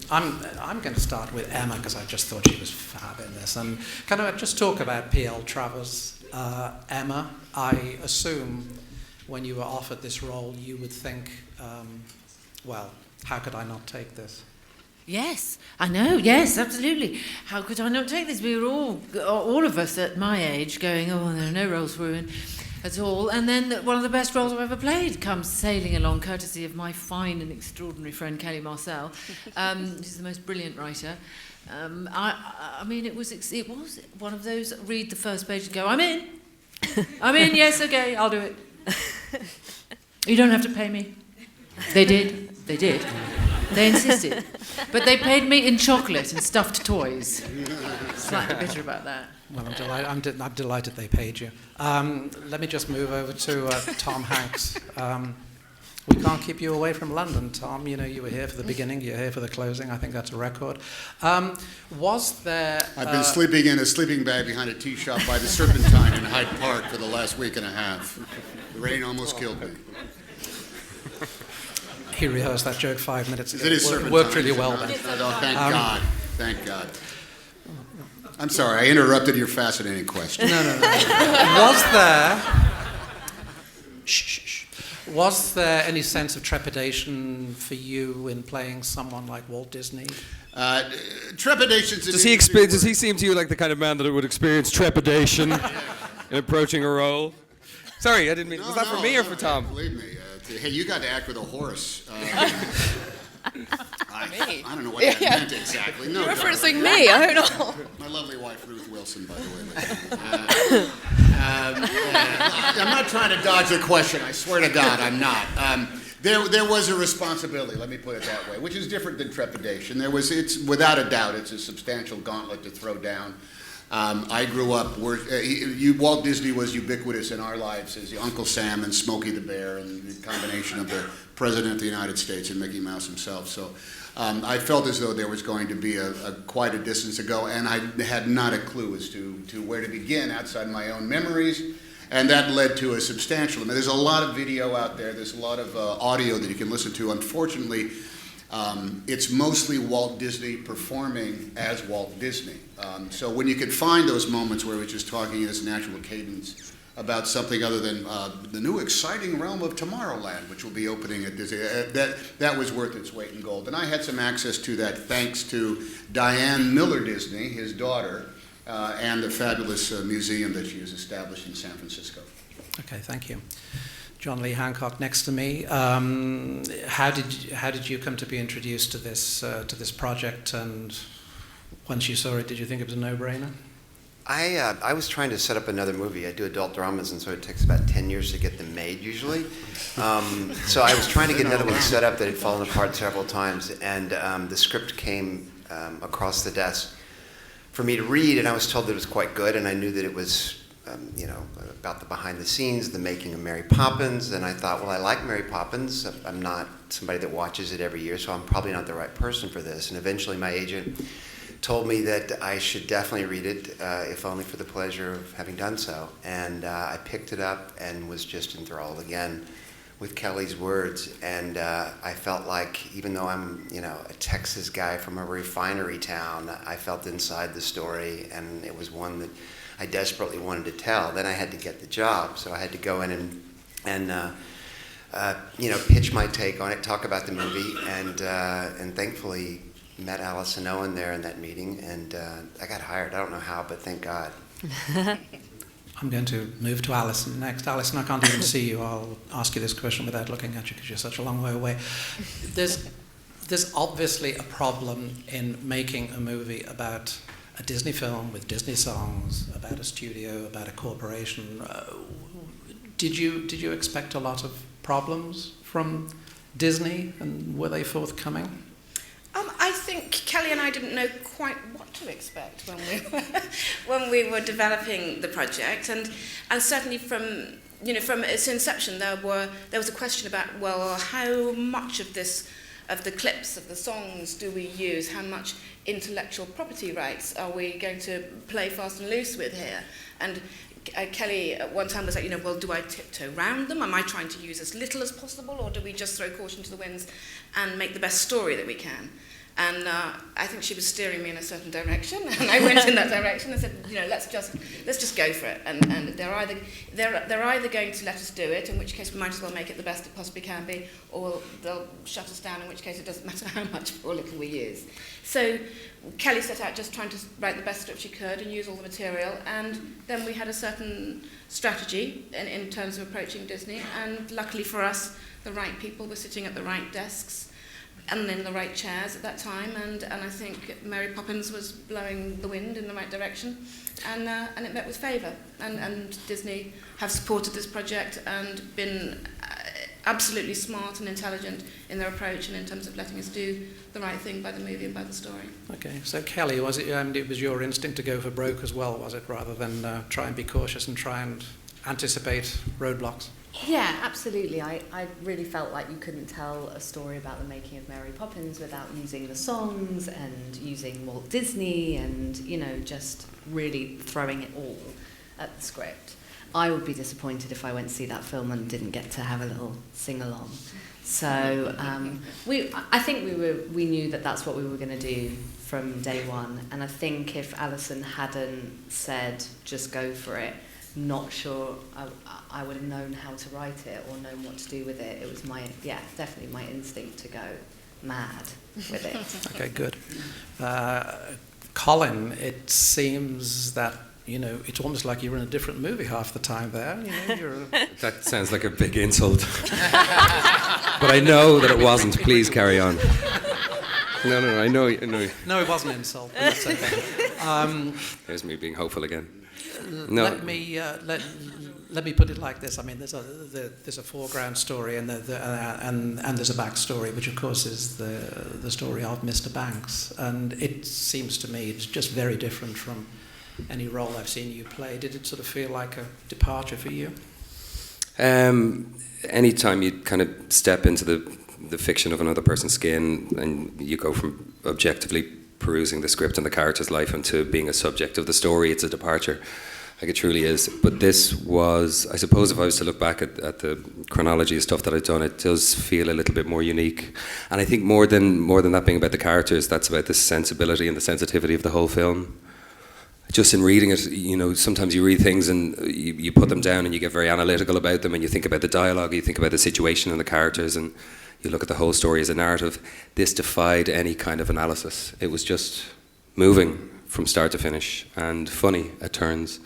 I'm going to start with Emma because I just thought she was fab in this. And can I just talk about P.L. Travers? Emma, I assume when you were offered this role, you would think, well, how could I not take this? Yes, I know, yes, absolutely. How could I not take this? We were all of us at my age going, oh, there are no roles for women at all. And then one of the best roles I've ever played comes sailing along, courtesy of my fine and extraordinary friend Kelly Marcel, who's the most brilliant writer. I mean, it was one of those, read the first page and go, I'm in. I'm in, yes, okay, I'll do it. You don't have to pay me. They did. They insisted. But they paid me in chocolate and stuffed toys. Slightly bitter about that. Well, I'm delighted they paid you. Let me just move over to Tom Hanks. We can't keep you away from London, Tom. You know, you were here for the beginning, you're here for the closing. I think that's a record. Was there... I've been sleeping in a sleeping bag behind a tea shop by the Serpentine in Hyde Park for the last week and a half. The rain almost killed me. He rehearsed that joke 5 minutes ago. It is Serpentine. It worked really well then. Oh, thank God. Thank God. I'm sorry, I interrupted your fascinating question. No. Was there any sense of trepidation for you in playing someone like Walt Disney? Trepidation. Does he seem to you like the kind of man that would experience trepidation in approaching a role? Sorry, I didn't mean. Was that for me or for Tom? Believe me. Hey, you got to act with a horse. I don't know what that meant exactly. No, you're referencing me. I don't know. My lovely wife, Ruth Wilson, by the way. I'm not trying to dodge the question. I swear to God, I'm not. There was a responsibility. Let me put it that way, which is different than trepidation. It's without a doubt, it's a substantial gauntlet to throw down. I grew up where Walt Disney was ubiquitous in our lives as Uncle Sam and Smokey the Bear and the combination of the President of the United States and Mickey Mouse himself. So I felt as though there was going to be quite a distance to go, and I had not a clue as to where to begin outside my own memories, and that led to a substantial. There's a lot of video out there. There's a lot of audio that you can listen to. Unfortunately, it's mostly Walt Disney performing as Walt Disney. So when you could find those moments where we're just talking in this natural cadence about something other than the new exciting realm of Tomorrowland, which will be opening at Disney, that was worth its weight in gold. And I had some access to that thanks to Diane Miller Disney, his daughter, and the fabulous museum that she has established in San Francisco. Okay, thank you. John Lee Hancock next to me. How did you come to be introduced to this project? And once you saw it, did you think it was a no-brainer? I was trying to set up another movie. I do adult dramas, and so it takes about 10 years to get them made usually. So I was trying to get another one set up that had fallen apart several times, and the script came across the desk for me to read, and I was told that it was quite good, and I knew that it was about the behind the scenes, the making of Mary Poppins, and I thought, well, I like Mary Poppins. I'm not somebody that watches it every year, so I'm probably not the right person for this. And eventually my agent told me that I should definitely read it, if only for the pleasure of having done so. And I picked it up and was just enthralled again with Kelly's words. And I felt like, even though I'm, a Texas guy from a refinery town, I felt inside the story, and it was one that I desperately wanted to tell. Then I had to get the job, so I had to go in and pitch my take on it, talk about the movie, and thankfully met Alison Owen there in that meeting, and I got hired. I don't know how, but thank God. I'm going to move to Alison next. Alison, I can't even see you. I'll ask you this question without looking at you because you're such a long way away. There's obviously a problem in making a movie about a Disney film with Disney songs, about a studio, about a corporation. Did you expect a lot of problems from Disney, and were they forthcoming? I think Kelly and I didn't know quite what to expect when we were developing the project, and certainly from its inception there was a question about, well, how much of the clips of the songs do we use? How much intellectual property rights are we going to play fast and loose with here? And Kelly at one time was like, well, do I tiptoe round them? Am I trying to use as little as possible, or do we just throw caution to the winds and make the best story that we can? And I think she was steering me in a certain direction, and I went in that direction and said, let's just go for it. And they're either going to let us do it, in which case we might as well make it the best it possibly can be, or they'll shut us down, in which case it doesn't matter how much or little we use. So Kelly set out just trying to write the best script she could and use all the material, and then we had a certain strategy in terms of approaching Disney, and luckily for us, the right people were sitting at the right desks and in the right chairs at that time, and I think Mary Poppins was blowing the wind in the right direction, and it met with favour, and Disney have supported this project and been absolutely smart and intelligent in their approach and in terms of letting us do the right thing by the movie and by the story. Okay, so Kelly, was it was your instinct to go for broke as well, was it, rather than try and be cautious and try and anticipate roadblocks? Yeah, absolutely. I really felt like you couldn't tell a story about the making of Mary Poppins without using the songs and using Walt Disney and, just really throwing it all at the script. I would be disappointed if I went to see that film and didn't get to have a little sing-along. So I think we knew that that's what we were going to do from day one. And I think if Alison hadn't said, just go for it, not sure I would have known how to write it or known what to do with it. It was definitely my instinct to go mad with it. Okay, good. Colin, it seems that, it's almost like you're in a different movie half the time there. That sounds like a big insult. But I know that it wasn't. Please carry on. No, I know. No, it wasn't an insult, but that's okay. There's me being hopeful again. No. Let me put it like this. I mean, there's a foreground story and there's a backstory, which of course is the story of Mr. Banks, and it seems to me it's just very different from any role I've seen you play. Did it sort of feel like a departure for you? Anytime you kind of step into the fiction of another person's skin and you go from objectively perusing the script and the character's life into being a subject of the story, it's a departure. Like, it truly is. But this was, I suppose, if I was to look back at the chronology of stuff that I've done, it does feel a little bit more unique. And I think more than that being about the characters, that's about the sensibility and the sensitivity of the whole film. Just in reading it, sometimes you read things and you put them down and you get very analytical about them and you think about the dialogue, you think about the situation and the characters, and you look at the whole story as a narrative. This defied any kind of analysis. It was just moving from start to finish and funny at turns.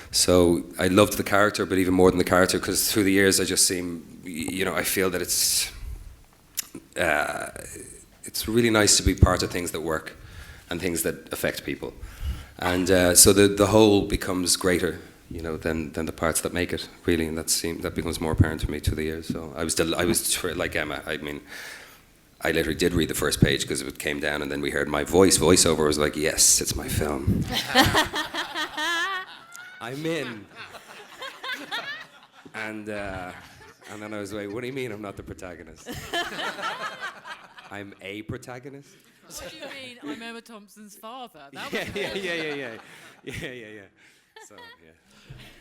So I loved the character, but even more than the character, because through the years I just I feel that it's really nice to be part of things that work and things that affect people. And so the whole becomes greater, than the parts that make it, really, and that becomes more apparent to me through the years. So I was like Emma. I mean, I literally did read the first page because it came down, and then we heard my voiceover was like, yes, it's my film. I'm in. And then I was like, what do you mean I'm not the protagonist? I'm a protagonist? What do you mean? I'm Emma Thompson's father. Yeah. So, yeah.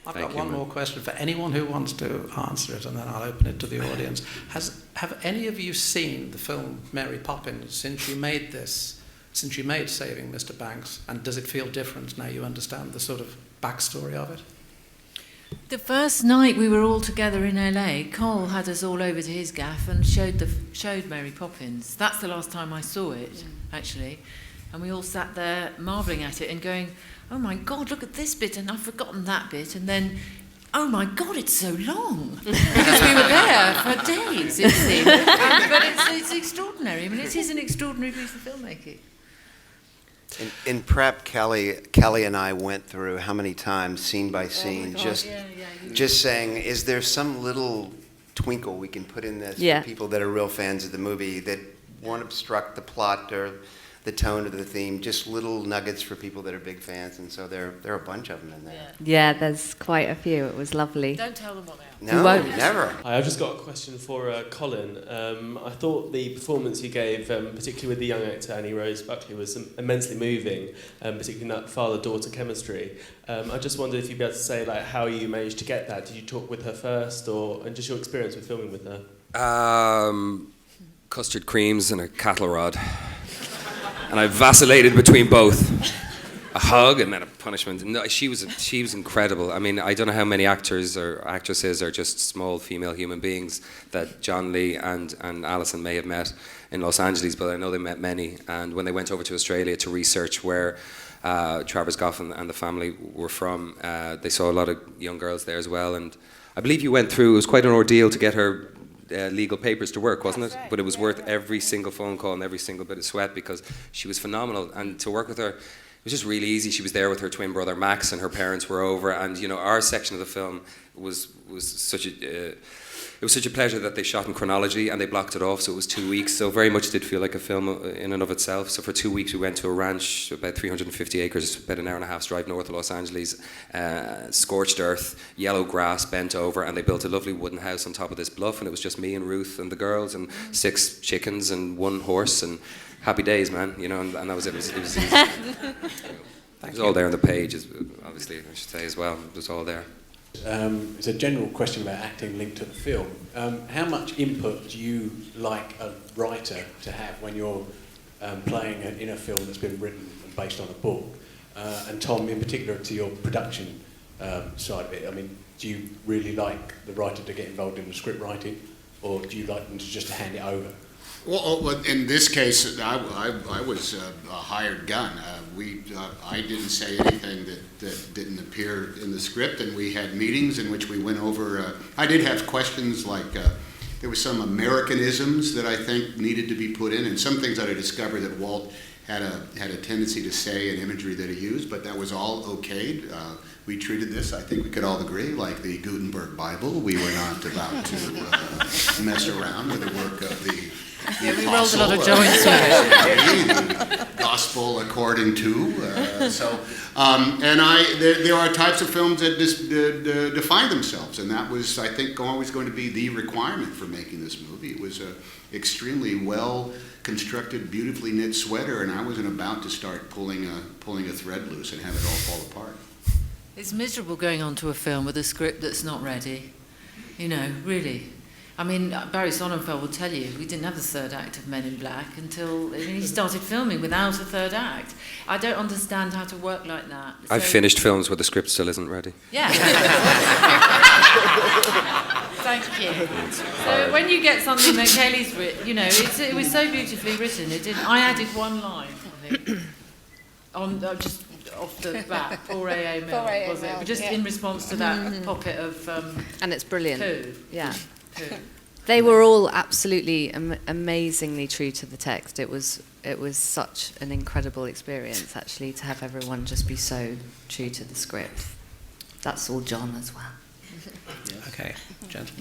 I've got one more question for anyone who wants to answer it, and then I'll open it to the audience. Have any of you seen the film Mary Poppins since you made Saving Mr. Banks, and does it feel different now you understand the sort of backstory of it? The first night we were all together in LA, Cole had us all over to his gaff and showed Mary Poppins. That's the last time I saw it, actually. And we all sat there marvelling at it and going, oh my God, look at this bit, and I've forgotten that bit. And then, oh my God, it's so long. Because we were there for days, it seemed. But it's extraordinary. I mean, it is an extraordinary piece of filmmaking. In prep, Kelly and I went through how many times, scene by scene, just saying, is there some little twinkle we can put in this for people that are real fans of the movie that won't obstruct the plot or the tone of the theme, just little nuggets for people that are big fans, and so there are a bunch of them in there. Yeah, there's quite a few. It was lovely. Don't tell them what they are. No, we won't. Never. Hi, I've just got a question for Colin. I thought the performance you gave, particularly with the young actor Annie Rose Buckley, was immensely moving, particularly in that father-daughter chemistry. I just wondered if you'd be able to say how you managed to get that. Did you talk with her first, and just your experience with filming with her? Custard creams and a cattle rod. And I vacillated between both. A hug and then a punishment. No, she was incredible. I mean, I don't know how many actors or actresses are just small female human beings that John Lee and Alison may have met in Los Angeles, but I know they met many. And when they went over to Australia to research where Travers Goff and the family were from, they saw a lot of young girls there as well. And I believe you went through, it was quite an ordeal to get her legal papers to work, wasn't it? Right. But it was worth every single phone call and every single bit of sweat because she was phenomenal. And to work with her, it was just really easy. She was there with her twin brother Max, and her parents were over. And you know, our section of the film was such a it was such a pleasure that they shot in chronology and they blocked it off. So it was 2 weeks. So very much did feel like a film in and of itself. So for 2 weeks we went to a ranch about 350 acres, about an hour and a half's drive north of Los Angeles. Scorched earth, yellow grass, bent over, and they built a lovely wooden house on top of this bluff. And it was just me and Ruth and the girls and 6 chickens and 1 horse and. Happy days, man, you know, and that was it. It was all there on the page, obviously, I should say as well. It was all there. It's a general question about acting linked to the film. How much input do you like a writer to have when you're playing in a film that's been written and based on a book? And Tom, in particular, to your production side of it, I mean, do you really like the writer to get involved in the script writing, or do you like them to just hand it over? Well, in this case, I was a hired gun. I didn't say anything that didn't appear in the script, and we had meetings in which we went over. I did have questions like there were some Americanisms that I think needed to be put in, and some things that I discovered that Walt had a tendency to say and imagery that he used, but that was all okayed. We treated this, I think we could all agree, like the Gutenberg Bible. We were not about to mess around with the work of the yeah, we rolled a lot of joints with it. Gospel according to. There are types of films that define themselves, and that was, I think, always going to be the requirement for making this movie. It was an extremely well-constructed, beautifully knit sweater, and I wasn't about to start pulling a thread loose and have it all fall apart. It's miserable going on to a film with a script that's not ready. You know, really. I mean, Barry Sonnenfeld will tell you, we didn't have the third act of Men in Black until he started filming without a third act. I don't understand how to work like that. I've finished films where the script still isn't ready. Yeah. Thank you. So when you get something that Kelly's written, you know, it was so beautifully written. I added 1 line, I think, on just off the bat, 4 a.m. was it? Just in response to that pocket of and it's brilliant. Poo. Yeah. They were all absolutely amazingly true to the text. It was such an incredible experience, actually, to have everyone just be so true to the script. That's all John as well. Okay,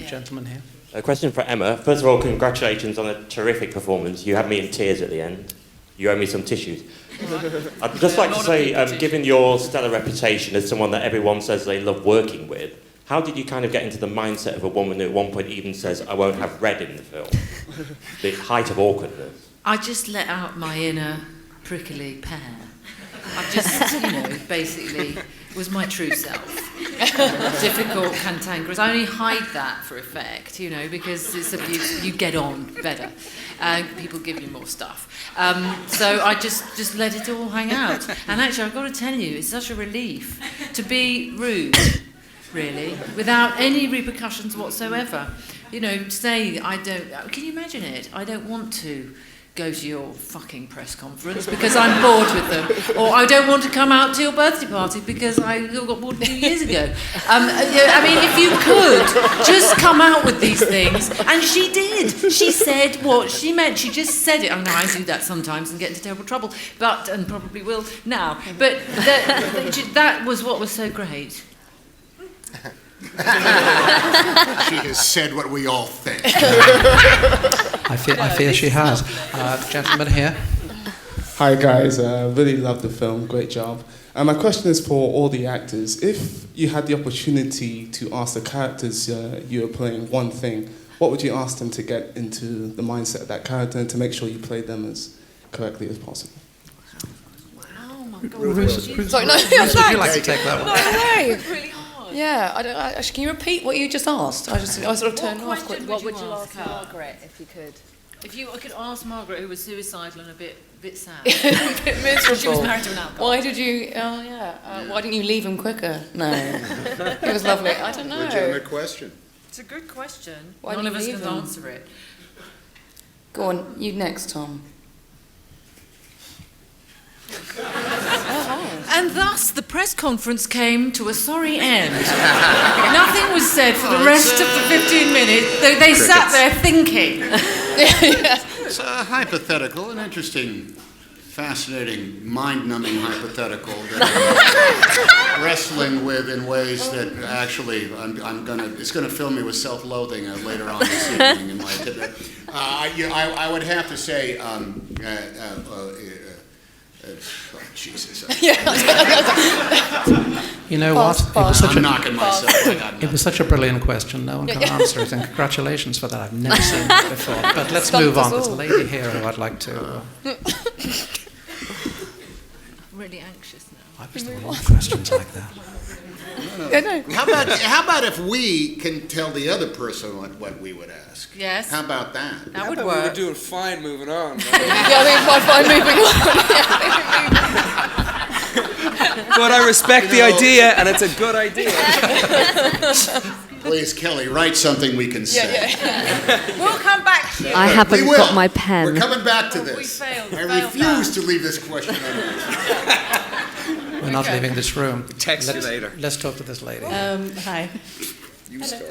gentleman here. A question for Emma. First of all, congratulations on a terrific performance. You had me in tears at the end. You owe me some tissues. I'd just like to say, given your stellar reputation as someone that everyone says they love working with, how did you kind of get into the mindset of a woman who at one point even says, I won't have red in the film? The height of awkwardness. I just let out my inner prickly pear. I just, you know, basically was my true self. Difficult, cantankerous. I only hide that for effect, you know, because it's you get on better. People give you more stuff. So I just let it all hang out. And actually, I've got to tell you, it's such a relief to be rude, really, without any repercussions whatsoever. You know, say, can you imagine it? I don't want to go to your fucking press conference because I'm bored with them. Or I don't want to come out to your birthday party because I got bored 2 years ago. I mean, if you could, just come out with these things. And she did. She said what she meant. She just said it. I know I do that sometimes and get into terrible trouble, and probably will now. But that was what was so great. She has said what we all think. I fear she has. Gentleman here. Hi guys, really love the film, great job. My question is for all the actors. If you had the opportunity to ask the characters you were playing one thing, what would you ask them to get into the mindset of that character and to make sure you play them as correctly as possible? Oh my God. Sorry, no, would you like to take that one? No way. It's really hard. Yeah, actually, can you repeat what you just asked? I sort of turned off quickly. What would you ask Margaret if you could? If you could ask Margaret, who was suicidal and a bit sad. A bit miserable. She was married to an alcoholic. Why did you? Oh yeah. Why didn't you leave him quicker? No. It was lovely. I don't know. Legitimate question. It's a good question. Why None didn't of us you can leave him? answer it. Go on. You next, Tom. And thus the press conference came to a sorry end. Nothing was said for the rest of the 15 minutes. They sat there thinking. It's a hypothetical, an interesting, fascinating, mind-numbing hypothetical that I'm wrestling with in ways that actually it's gonna fill me with self-loathing later on this evening. In my opinion, I would have to say. Jesus. You know what? I'm knocking myself. It was such a brilliant question. No one can answer it, and congratulations for that. I've never seen that before. But let's move on. There's a lady here who I'd like to. I'm really anxious now. I was the one questions like that. No. How about if we can tell the other person what we would ask? Yes. How about that? That would We work. were doing fine moving on. Yeah, I think fine moving on. But I respect the idea, and it's a good idea. Please, Kelly, write something we can say. We'll come back to you. I haven't got my pen. We're coming back to this. We failed. I refuse to leave this question unanswered. We're not leaving this room. Text you later. Let's talk to this lady. Hi. You start.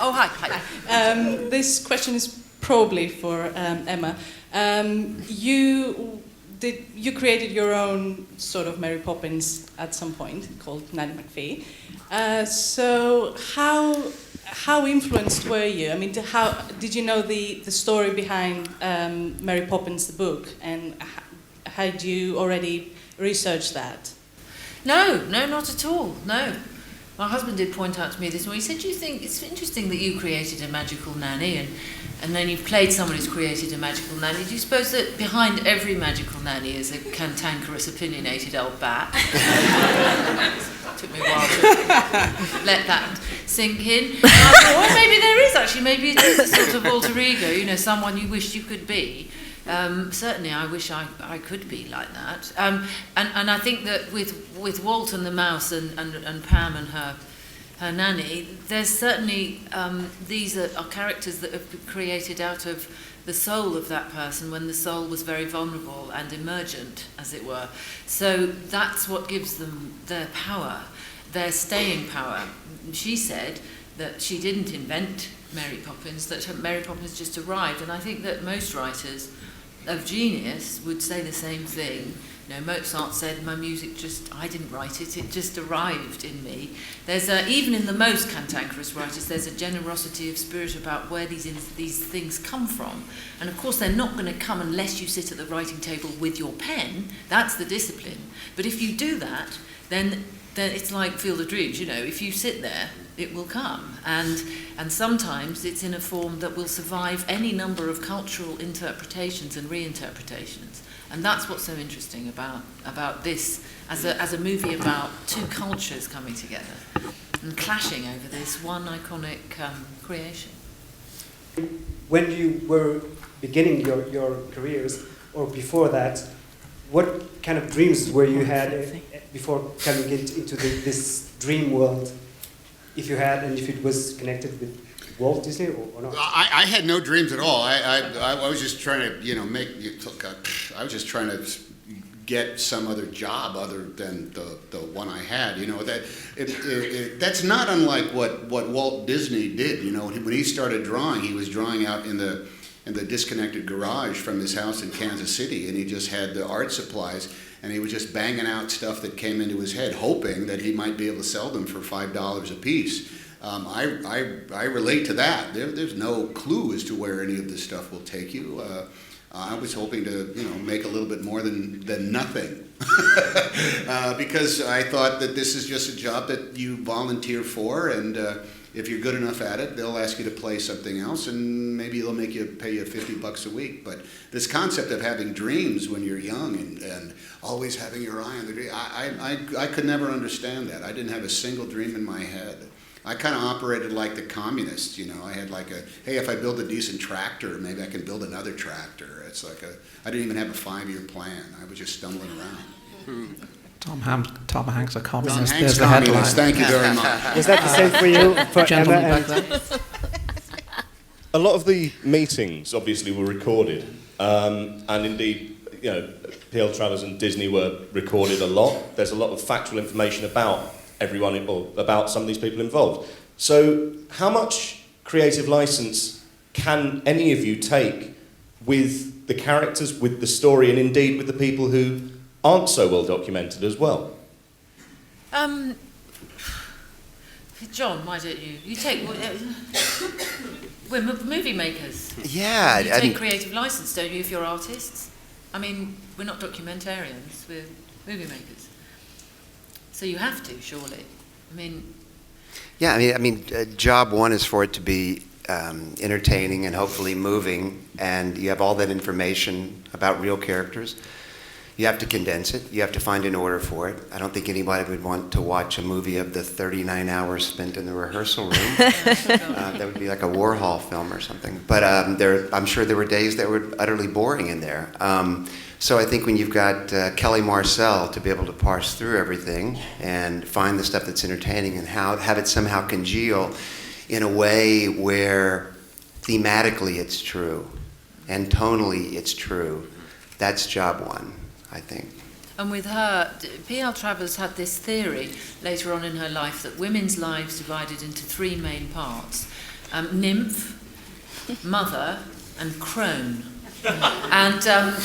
Oh, hi. This question is probably for Emma. You created your own sort of Mary Poppins at some point called Nanny McPhee. So how influenced were you? I mean, how did you know the story behind Mary Poppins the book, and had you already researched that? No, not at all. No. My husband did point out to me this morning, he said, do you think it's interesting that you created a magical nanny and then you've played someone who's created a magical nanny. Do you suppose that behind every magical nanny is a cantankerous, opinionated old bat? Took me a while to let that sink in. And I thought, well, maybe there is actually. Maybe it is a sort of alter ego, someone you wished you could be. Certainly, I wish I could be like that. And I think that with Walt and the mouse and Pam and her nanny, there's certainly these are characters that have been created out of the soul of that person when the soul was very vulnerable and emergent, as it were. So that's what gives them their power, their staying power. She said that she didn't invent Mary Poppins, that Mary Poppins just arrived, and I think that most writers of genius would say the same thing. Mozart said, my music I didn't write it, it just arrived in me. There's even in the most cantankerous writers, there's a generosity of spirit about where these things come from. And of course, they're not going to come unless you sit at the writing table with your pen. That's the discipline. But if you do that, then it's like Field of Dreams, if you sit there, it will come. And sometimes it's in a form that will survive any number of cultural interpretations and reinterpretations. And that's what's so interesting about this as a movie about two cultures coming together and clashing over this one iconic creation. When you were beginning your careers, or before that, what kind of dreams were you had before coming into this dream world? If you had, and if it was connected with Walt Disney or not? I had no dreams at all. I was just trying to, I was just trying to get some other job other than the one I had. That's not unlike what Walt Disney did. When he started drawing, he was drawing out in the disconnected garage from his house in Kansas City, and he just had the art supplies, and he was just banging out stuff that came into his head, hoping that he might be able to sell them for $5 a piece. I relate to that. There's no clue as to where any of this stuff will take you. I was hoping to, make a little bit more than nothing, because I thought that this is just a job that you volunteer for, and if you're good enough at it, they'll ask you to play something else, and maybe they'll pay you $50 a week. But this concept of having dreams when you're young and always having your eye on the dream, I could never understand that. I didn't have a single dream in my head. I kind of operated like the communists, you know. I had like hey, if I build a decent tractor, maybe I can build another tractor. It's like I didn't even have a 5-year plan. I was just stumbling around. Tom Hanks, a communist. Tom Hanks, There's the communist. headline. Thank you very much. Was that the same for you, for Emma? Gentleman And back there. A lot of the meetings obviously were recorded, and indeed, you know, P.L. Travers and Disney were recorded a lot. There's a lot of factual information about everyone, or about some of these people involved. So how much creative license can any of you take with the characters, with the story, and indeed with the people who aren't so well documented as well? John, why don't you? You take... we're movie makers. Yeah. You take creative license, don't you, if you're artists? I mean, we're not documentarians, we're movie makers. So you have to, surely. I mean... Yeah, I mean, job one is for it to be entertaining and hopefully moving, and you have all that information about real characters. You have to condense it. You have to find an order for it. I don't think anybody would want to watch a movie of the 39 hours spent in the rehearsal room. That would be like a Warhol film or something. But I'm sure there were days that were utterly boring in there. So I think when you've got Kelly Marcel to be able to parse through everything and find the stuff that's entertaining and have it somehow congeal in a way where thematically it's true and tonally it's true, that's job one, I think. And with her, P.L. Travers had this theory later on in her life that women's lives divided into 3 main parts: nymph, mother, and crone. And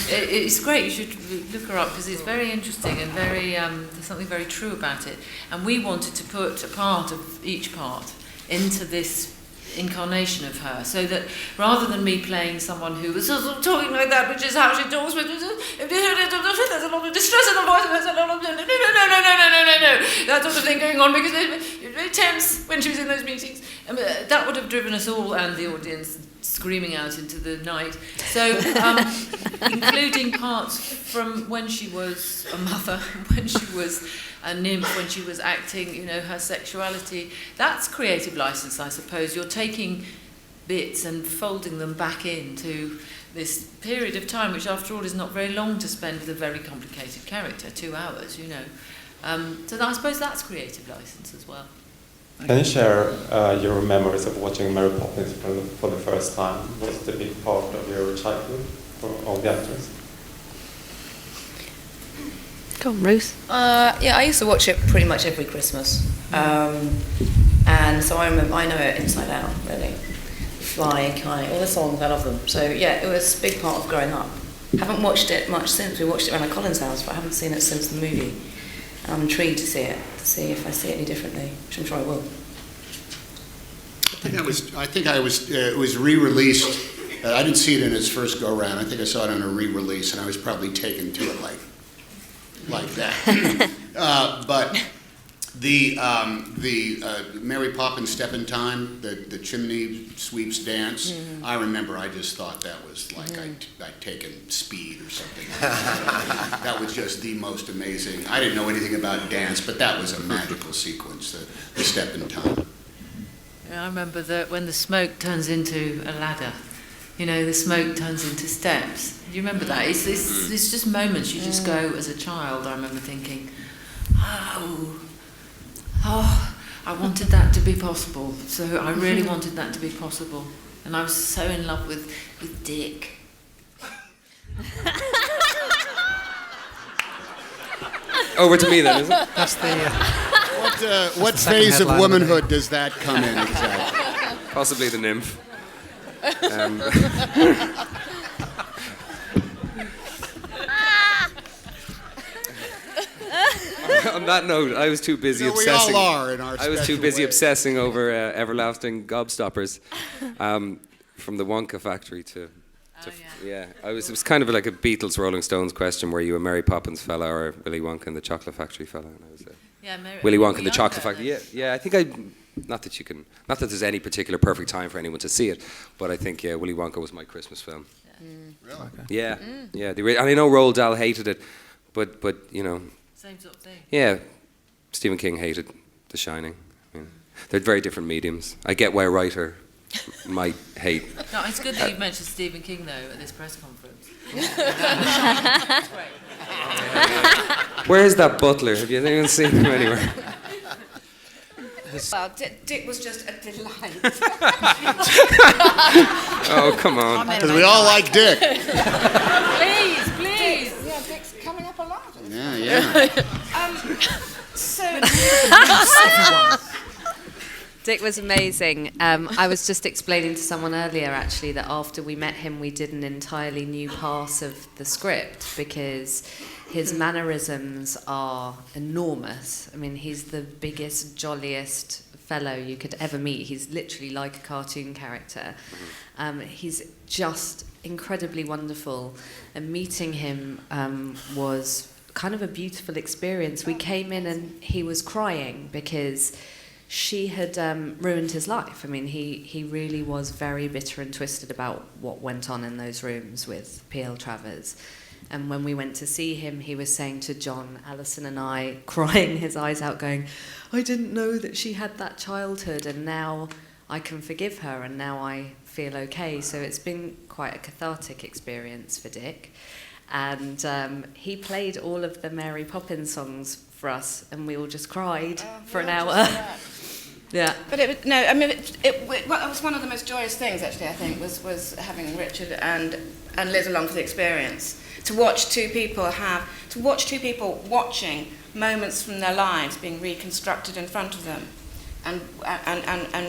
it's great, you should look her up because it's very interesting and very there's something very true about it. And we wanted to put a part of each part into this incarnation of her, so that rather than me playing someone who was sort of talking like that, which is how she talks, but there's a lot of distress in the voice, and there's a lot of no, that sort of thing going on, because it was very tense when she was in those meetings. That would have driven us all and the audience screaming out into the night. So, including parts from when she was a mother, when she was a nymph, when she was acting, you know, her sexuality, that's creative license, I suppose. You're taking bits and folding them back into this period of time, which after all is not very long to spend with a very complicated character, 2 hours, you know. So I suppose that's creative license as well. Can you share your memories of watching Mary Poppins for the first time? Was it a big part of your childhood for all the actors? Go on, Ruth. Yeah, I used to watch it pretty much every Christmas. And so I know it inside out, really. Fly, Kite, all the songs, I love them. So yeah, it was a big part of growing up. Haven't watched it much since. We watched it around at Colin's house, but I haven't seen it since the movie. I'm intrigued to see it, to see if I see it any differently, which I'm sure I will. I think it was re-released. I didn't see it in its first go-round. I think I saw it on a re-release, and I was probably taken to it like that. But the Mary Poppins Step in Time, the chimney sweeps dance, I remember I just thought that was like I'd taken speed or something. That was just the most amazing. I didn't know anything about dance, but that was a magical sequence, the Step in Time. I remember that when the smoke turns into a ladder, you know, the smoke turns into steps. Do you remember that? It's just moments you just go as a child. I remember thinking, oh, I wanted that to be possible. So I really wanted that to be possible. And I was so in love with Dick. Over to me then, is it? That's the... What phase of womanhood does that come in exactly? Possibly the nymph. On that note, I was too busy obsessing. We all are in our I was too busy way. obsessing over everlasting gobstoppers, from the Wonka factory to yeah. It was kind of like a Beatles Rolling Stones question: were you a Mary Poppins fella or Willy Wonka and the Chocolate Factory fella? And I was Willy Wonka and the Chocolate Factory. Yeah. I think not that there's any particular perfect time for anyone to see it, but I think Willy Wonka was my Christmas film. Really? Yeah, yeah. And I know Roald Dahl hated it, but you know. Same sort of thing. Yeah, Stephen King hated The Shining. I mean, They're very different mediums. I get why a writer might hate. No, it's good that you've mentioned Stephen King, though, at this press conference. That's great. Where is that butler? Have you even seen him anywhere? Well, Dick was just a delight. Oh, come on. Because we all like Dick. Please, please. Yeah, Dick's coming up a lot. Yeah. Dick was amazing. I was just explaining to someone earlier, actually, that after we met him, we did an entirely new pass of the script because his mannerisms are enormous. I mean, he's the biggest, jolliest fellow you could ever meet. He's literally like a cartoon character. He's just incredibly wonderful. And meeting him was kind of a beautiful experience. We came in and he was crying because she had ruined his life. I mean, he really was very bitter and twisted about what went on in those rooms with P.L. Travers. And when we went to see him, he was saying to John, Alison and I, crying his eyes out, going, I didn't know that she had that childhood, and now I can forgive her, and now I feel okay. So it's been quite a cathartic experience for Dick. And he played all of the Mary Poppins songs for us, and we all just cried for an hour. Yeah. But it was one of the most joyous things, actually, I think, was having Richard and Liz along for the experience. To watch two people watching moments from their lives being reconstructed in front of them, and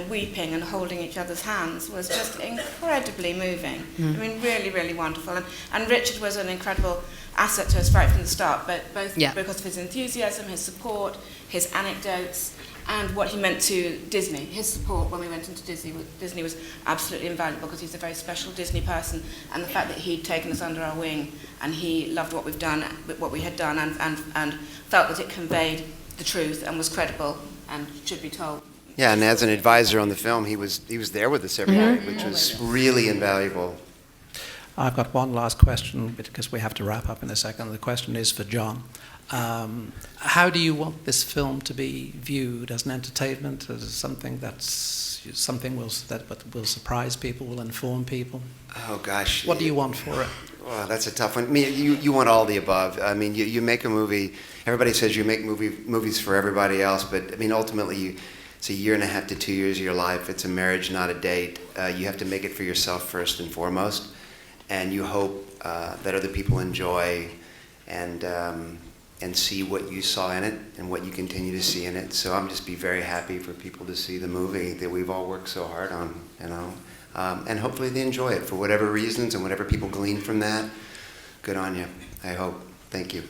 weeping and holding each other's hands was just incredibly moving. I mean, really, really wonderful. And Richard was an incredible asset to us right from the start, both because of his enthusiasm, his support, his anecdotes, and what he meant to Disney. His support when we went into Disney was absolutely invaluable because he's a very special Disney person, and the fact that he'd taken us under our wing and he loved what we had done, and felt that it conveyed the truth and was credible and should be told. Yeah, and as an advisor on the film, he was there with us every day, which was really invaluable. I've got one last question because we have to wrap up in a second. The question is for John. How do you want this film to be viewed? As an entertainment, as something that will surprise people, will inform people? Oh gosh. What do you want for it? Well, that's a tough one. I mean, you want all the above. I mean, you make a movie. Everybody says you make movies for everybody else, but I mean, ultimately, it's a 1.5 to 2 years of your life. It's a marriage, not a date. You have to make it for yourself first and foremost, and you hope that other people enjoy and see what you saw in it and what you continue to see in it. So I'm just be very happy for people to see the movie that we've all worked so hard on, and hopefully they enjoy it for whatever reasons and whatever people glean from that. Good on you, I hope. Thank you.